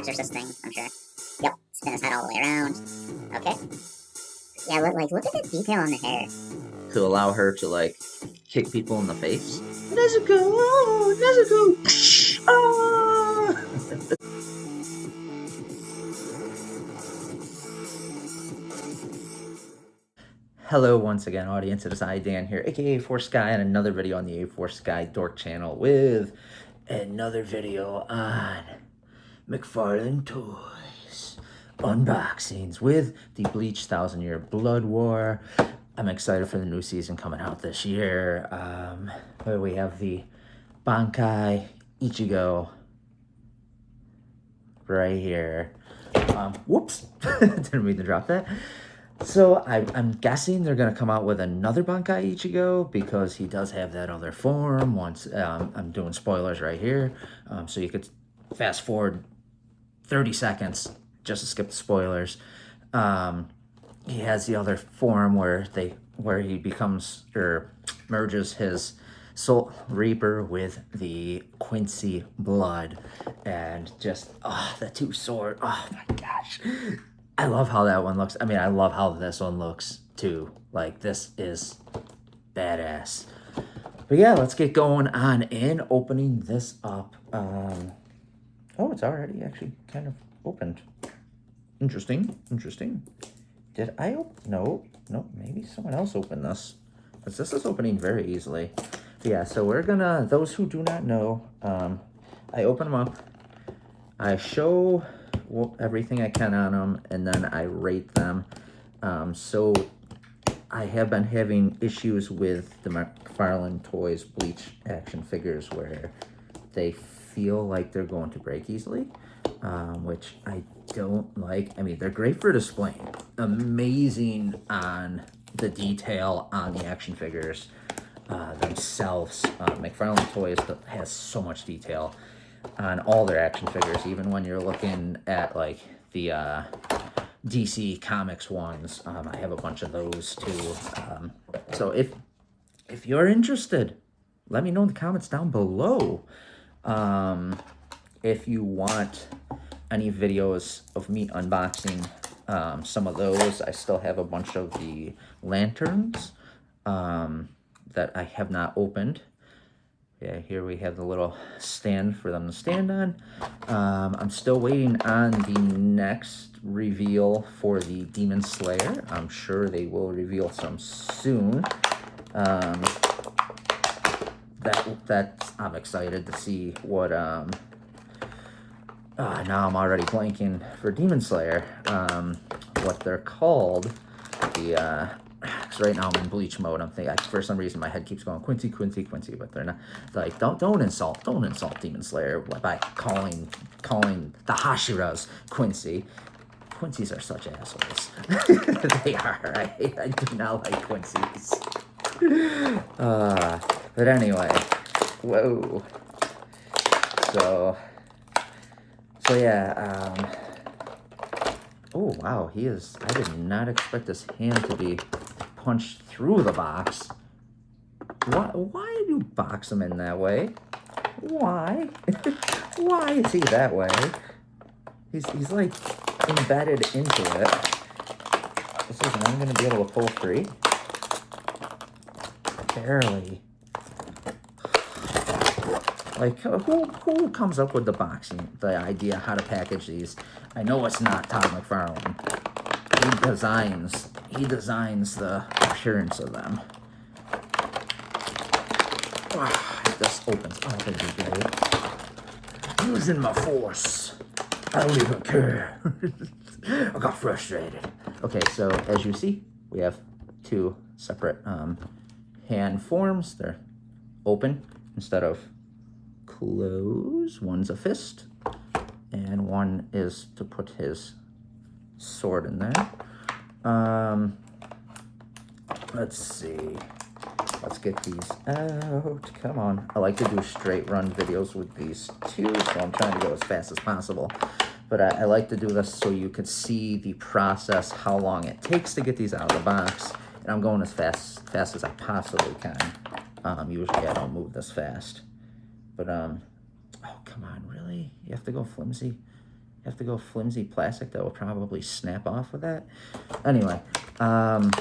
exorcist thing, I'm sure. Yep, spin his head all the way around. Okay. Yeah, look at the detail on the hair. To allow her to, like, kick people in the face. Nezuko! Nezuko! Ah! Hello once again, audience. It is I, Dan, here, aka Force Guy, and another video on the Force Guy Dork channel with another video on Mcfarlane toys unboxings with the Bleach 1000-Year Blood War. I'm excited for the new season coming out this year. Where we have the Bankai Itchigo right here. Whoops, didn't mean to drop that. So I'm guessing they're going to come out with another Bankai Ichigo because he does have that other form. Once I'm doing spoilers right here, so you could fast forward 30 seconds just to skip the spoilers. He has the other form where he becomes or merges his Soul Reaper with the Quincy blood, and just the two sword. Oh my gosh. I love how that one looks. I mean, I love how this one looks too. Like, this is badass. But yeah, let's get going on in opening this up. Oh, it's already actually kind of opened. Interesting. Did I open? No, maybe someone else opened this. Because this is opening very easily. But yeah, so we're gonna, those who do not know, I open them up. I show everything I can on them, and then I rate them. So I have been having issues with the Mcfarlane Toys Bleach action figures where they feel like they're going to break easily, which I don't like. I mean, they're great for displaying. Amazing on the detail on the action figures themselves. Mcfarlane Toys has so much detail on all their action figures, even when you're looking at like the DC Comics ones. I have a bunch of those too. So if you're interested, let me know in the comments down below. If you want any videos of me unboxing some of those, I still have a bunch of the lanterns that I have not opened. Yeah, here we have the little stand for them to stand on. I'm still waiting on the next reveal for the Demon Slayer. I'm sure they will reveal some soon. I'm excited to see what, now I'm already blanking for Demon Slayer, what they're called. Because right now I'm in Bleach mode. I'm thinking, for some reason my head keeps going Quincy, but they're not. Like, don't insult Demon Slayer by calling the Hashiras Quincy. Quincy's are such assholes. They are. I do not like Quincy's. But anyway, whoa. So yeah. Oh wow, he is. I did not expect his hand to be punched through the box. Why do you box him in that way? Why? Why is he that way? He's like embedded into it. This is I'm gonna be able to pull free. Barely. Like, who comes up with the idea how to package these? I know it's not Todd McFarlane. He designs the appearance of them. This opens. Oh, that'd be great. Using my force. I don't even care. I got frustrated. Okay, so as you see, we have two separate hand forms. They're open instead of close. One's a fist, and one is to put his sword in there. Let's see. Let's get these out. Come on. I like to do straight run videos with these two, so I'm trying to go as fast as possible. But I like to do this so you could see the process, how long it takes to get these out of the box. And I'm going as fast as I possibly can. Usually I don't move this fast. But, oh, come on, really? You have to go flimsy? have to go flimsy plastic that will probably snap off with that. Anyway, but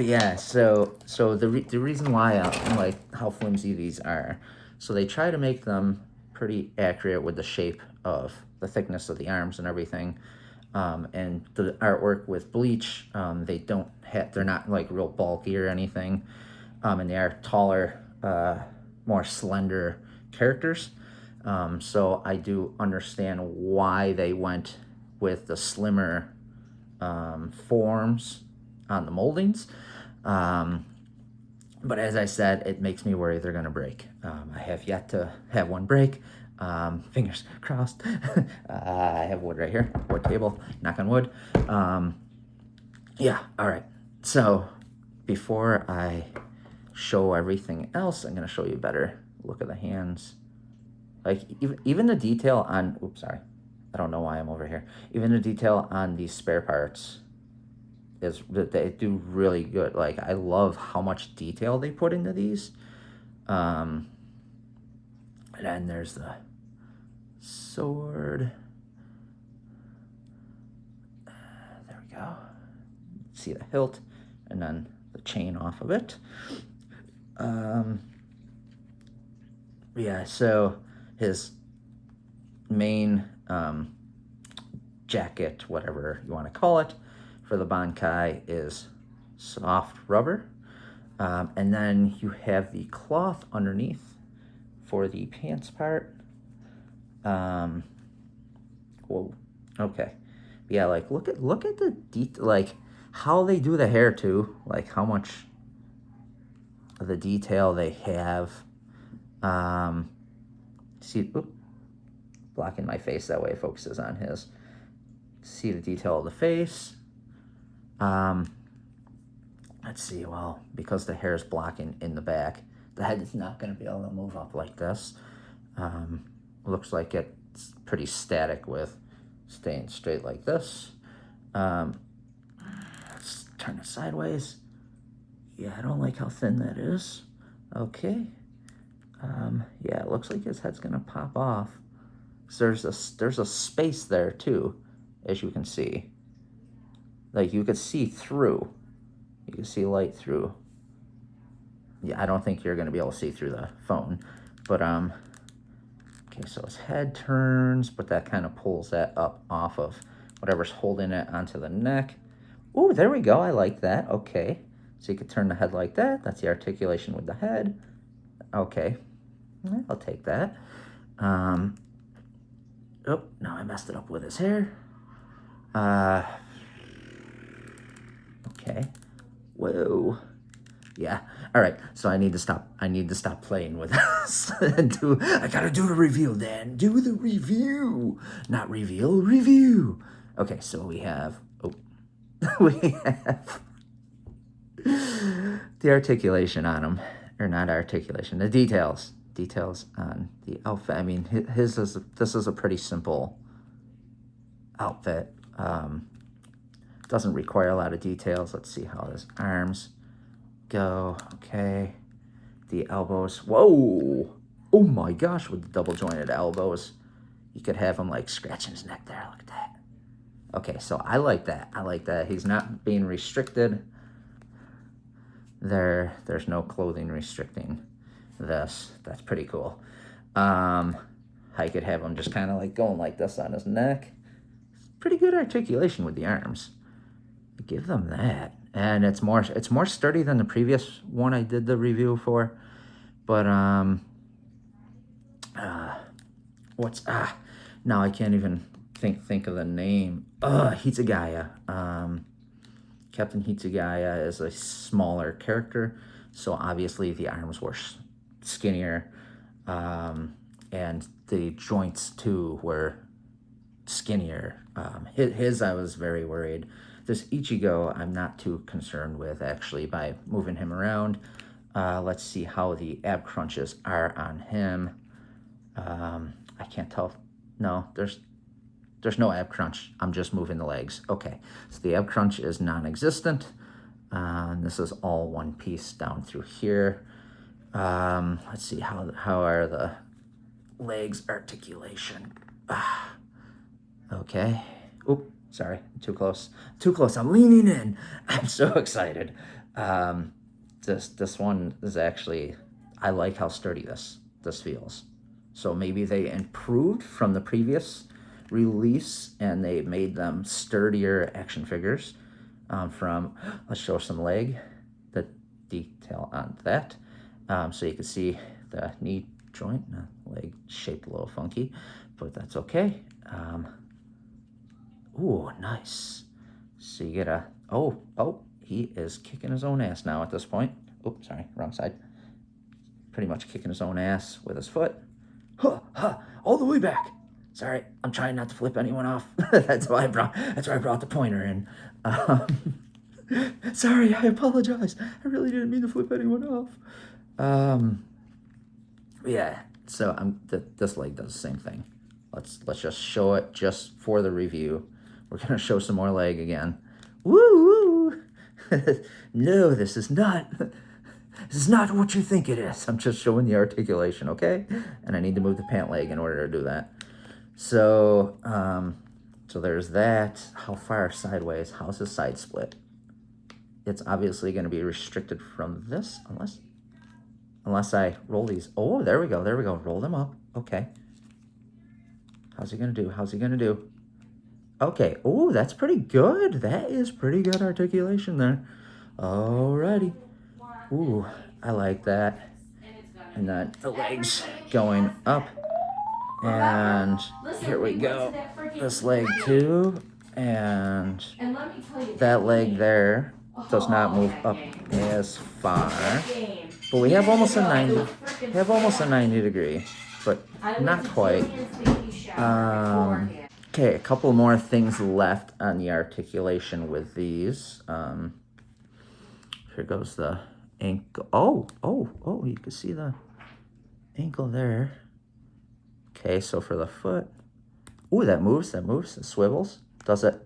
yeah, so the reason why I like how flimsy these are, so they try to make them pretty accurate with the shape of the thickness of the arms and everything. And the artwork with Bleach, they're not like real bulky or anything, and they are taller, more slender characters. So I do understand why they went with the slimmer forms on the moldings. But as I said, it makes me worry they're going to break. I have yet to have one break. Fingers crossed. I have wood right here, wood table, knock on wood. Yeah, all right. So before I show everything else, I'm going to show you a better look at the hands. Like even the detail on, oops, sorry. I don't know why I'm over here. Even the detail on these spare parts is that they do really good. Like I love how much detail they put into these. And then there's the sword. There we go. See the hilt and then the chain off of it. Yeah, so his main jacket, whatever you want to call it, for the Bankai is soft rubber. And then you have the cloth underneath for the pants part. Whoa, okay. Yeah, like look at the like how they do the hair too, like how much of the detail they have. See, blocking my face that way it focuses on his. See the detail of the face. Let's see, well, because the hair is blocking in the back, the head is not going to be able to move up like this. Looks like it's pretty static with staying straight like this. Let's turn it sideways. Yeah, I don't like how thin that is. Okay. Yeah, it looks like his head's going to pop off. So there's a space there too, as you can see. Like you could see through. You can see light through. Yeah, I don't think you're going to be able to see through the phone. But, okay, so his head turns, but that kind of pulls that up off of whatever's holding it onto the neck. Ooh, there we go. I like that. Okay. So you could turn the head like that. That's the articulation with the head. Okay. I'll take that. Oh, now I messed it up with his hair. Okay. Whoa. Yeah. All right. So I need to stop playing with this. I gotta do the review, Dan. Do the review. Not reveal, review. Okay, so we have we have the articulation on him. Or not articulation, the details. Details on the outfit. I mean, this is a pretty simple outfit. Doesn't require a lot of details. Let's see how his arms go. Okay. The elbows. Whoa. Oh my gosh, with the double jointed elbows. You could have him like scratching his neck there. Look at that. Okay, so I like that. I like that. He's not being restricted. There's no clothing restricting this. That's pretty cool. I could have him just kind of like going like this on his neck. Pretty good articulation with the arms. Give them that. And it's more sturdy than the previous one I did the review for. But now I can't even think of the name. Hitsugaya. Captain Hitsugaya is a smaller character, so obviously the arms were skinnier, and the joints too were skinnier. His I was very worried. This Itchigo I'm not too concerned with actually by moving him around. Let's see how the ab crunches are on him. I can't tell. No, there's no ab crunch. I'm just moving the legs. Okay, so the ab crunch is non-existent. This is all one piece down through here. Let's see how are the legs articulation. Okay. Oop, sorry, too close. Too close. I'm leaning in. I'm so excited. This one is actually, I like how sturdy this feels. So maybe they improved from the previous release and they made them sturdier action figures. Let's show some leg, the detail on that. So you can see the knee joint, leg shaped a little funky, but that's okay. Ooh, nice. So you get a, he is kicking his own ass now at this point. Oh, sorry, wrong side. Pretty much kicking his own ass with his foot. Huh, huh, all the way back. Sorry, I'm trying not to flip anyone off. That's why I brought the pointer in. Sorry, I apologize. I really didn't mean to flip anyone off. Yeah, so this leg does the same thing. Let's just show it just for the review. We're gonna show some more leg again. Woo! No, this is not what you think it is. I'm just showing the articulation, okay? And I need to move the pant leg in order to do that. So, so there's that. How far sideways? How's the side split? It's obviously going to be restricted from this, unless I roll these. Oh, there we go. Roll them up. Okay. How's he going to do? Okay. Oh, that's pretty good. That is pretty good articulation there. Alrighty. Ooh, I like that. And then the legs going up. And here we go. This leg too. And that leg there does not move up as far. But we have almost a 90 degree, but not quite. Okay, a couple more things left on the articulation with these. Here goes the ankle. Oh, you can see the ankle there. Okay, so for the foot. Ooh, that moves, it swivels. Does a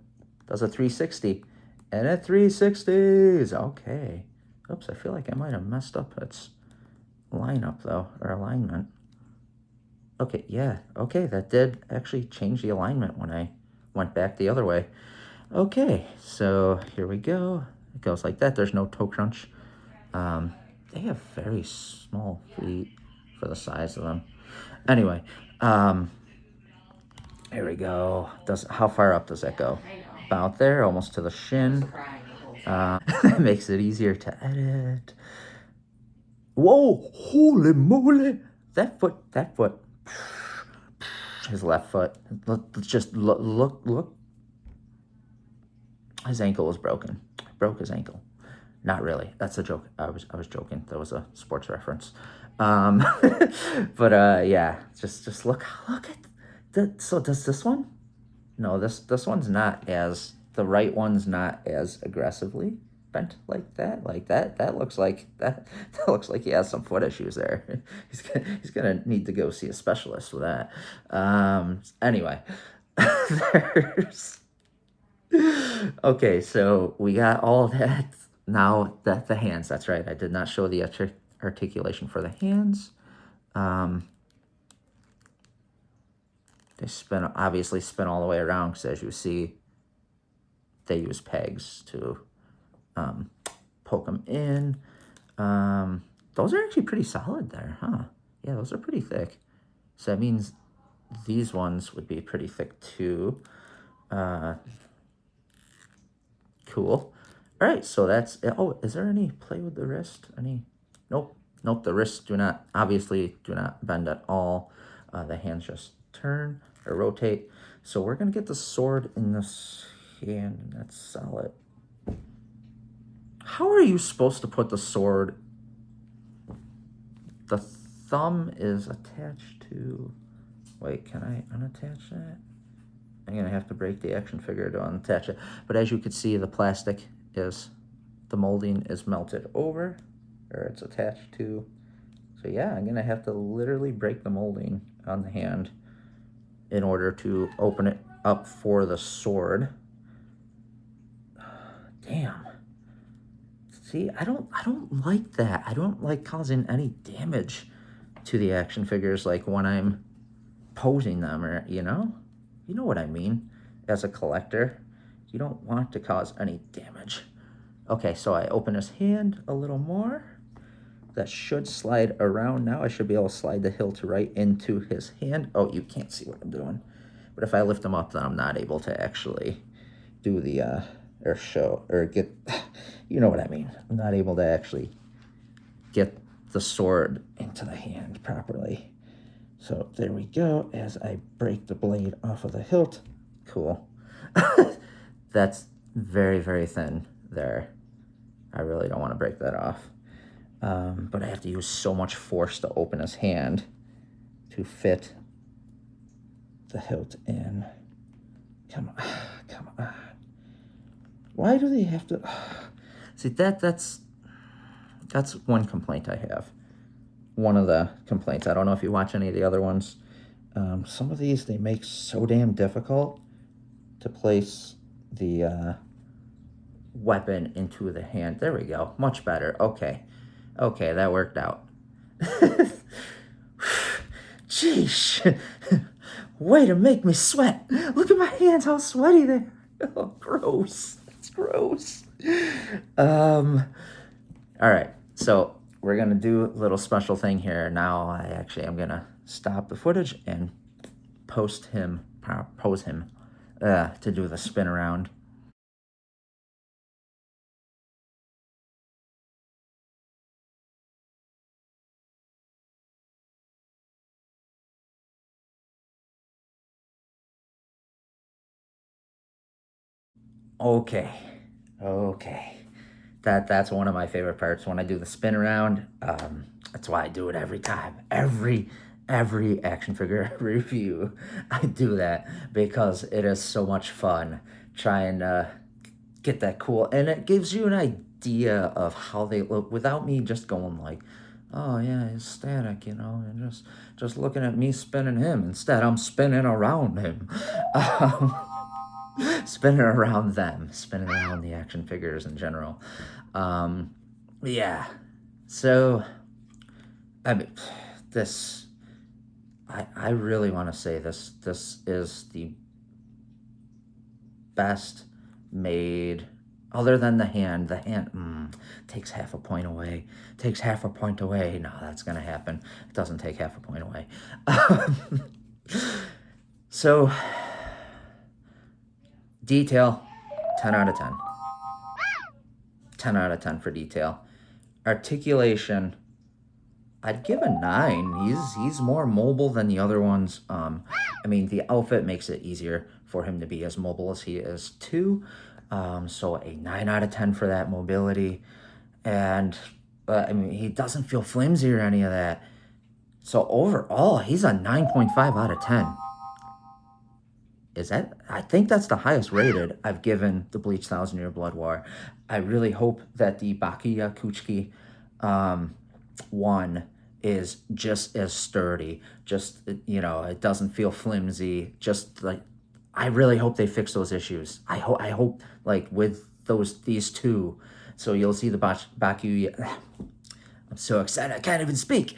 360. And it 360s. Okay. Oops, I feel like I might have messed up its lineup though, or alignment. Okay, yeah. Okay, that did actually change the alignment when I went back the other way. Okay, so here we go. It goes like that. There's no toe crunch. They have very small feet for the size of them. Anyway, here we go. How far up does that go? About there, almost to the shin. That makes it easier to edit. Whoa, holy moly. That foot. His left foot. Look. His ankle was broken. Broke his ankle. Not really. That's a joke. I was joking. That was a sports reference. But yeah, just look at that. So does this one? No, this one's not as, the right one's not as aggressively bent like that. That looks like he has some foot issues there. He's gonna need to go see a specialist with that. Anyway, there's. Okay, so we got all that. Now that the hands, that's right. I did not show the articulation for the hands. They obviously spin all the way around because, as you see, they use pegs to poke them in. Those are actually pretty solid there, huh? Yeah, those are pretty thick. So that means these ones would be pretty thick too. Cool. All right, so that's, oh, is there any play with the wrist? Nope, the wrists obviously do not bend at all. The hands just turn or rotate. So we're gonna get the sword in this hand, and that's solid. How are you supposed to put the sword? The thumb is attached to, wait, can I unattach that? I'm gonna have to break the action figure to unattach it. But as you can see, the plastic is, the molding is melted over, or it's attached to. So yeah, I'm gonna have to literally break the molding on the hand in order to open it up for the sword. Damn. See, I don't like that. I don't like causing any damage to the action figures, like when I'm posing them, or you know what I mean. as a collector, you don't want to cause any damage. Okay, so I open his hand a little more. That should slide around now. I should be able to slide the hilt right into his hand. Oh, you can't see what I'm doing. But if I lift him up, then I'm not able to actually do the, or show, or get, you know what I mean. I'm not able to actually get the sword into the hand properly. So there we go, as I break the blade off of the hilt. Cool. That's very, very thin there. I really don't want to break that off. But I have to use so much force to open his hand to fit the hilt in. Come on, come on. Why do they have to? See, that's one complaint I have. One of the complaints. I don't know if you watch any of the other ones. Some of these they make so damn difficult to place the weapon into the hand. There we go. Much better. Okay. Okay, that worked out. Jeez. Way to make me sweat. Look at my hands, how sweaty they are. Oh, gross. That's gross. All right, so we're going to do a little special thing here. Now I actually am going to stop the footage and pose him to do the spin around. Okay, okay. That's one of my favorite parts when I do the spin around. That's why I do it every time. Every action figure review, I do that because it is so much fun trying to get that cool, and it gives you an idea of how they look without me just going like, oh yeah, he's static, you know, and just looking at me spinning him. Instead, I'm spinning around him. Spinning around them, spinning around the action figures in general. Yeah. So, I mean, this, I really want to say this is the best made, other than the hand. The hand takes half a point away. Takes half a point away. No, that's going to happen. It doesn't take half a point away. So, detail, 10 out of 10. 10 out of 10 for detail. Articulation, I'd give a 9. He's more mobile than the other ones. I mean, the outfit makes it easier for him to be as mobile as he is too. So a 9 out of 10 for that mobility. And, I mean, he doesn't feel flimsy or any of that. So overall, he's a 9.5 out of 10. I think that's the highest rated I've given the Bleach 1000-Year Blood War. I really hope that the Bakuya Kuchiki one is just as sturdy. Just, you know, it doesn't feel flimsy. Just like, I really hope they fix those issues. I hope like with these two. So you'll see the Bakuya. I'm so excited I can't even speak.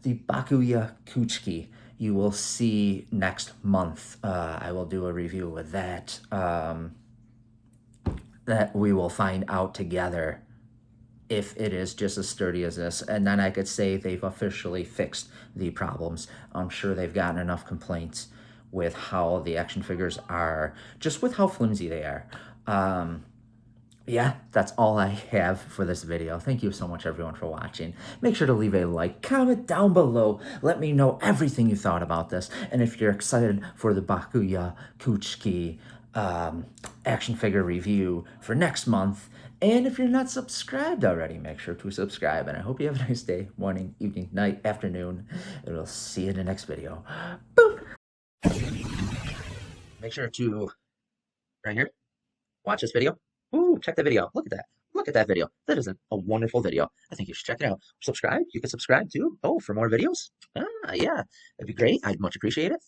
The Bakuya Kuchiki you will see next month. I will do a review with that. That we will find out together if it is just as sturdy as this. And then I could say they've officially fixed the problems. I'm sure they've gotten enough complaints with how the action figures are, just with how flimsy they are. Yeah, that's all I have for this video. Thank you so much, everyone, for watching. Make sure to leave a like, comment down below. Let me know everything you thought about this. And if you're excited for the Bakuya Kuchiki action figure review for next month. And if you're not subscribed already, make sure to subscribe. And I hope you have a nice day, morning, evening, night, afternoon. And we'll see you in the next video. Boop! Make sure to, right here, watch this video. Ooh, check that video. Look at that. Look at that video. That is a wonderful video. I think you should check it out. Subscribe. You can subscribe too. Oh, for more videos? Yeah, that'd be great. I'd much appreciate it.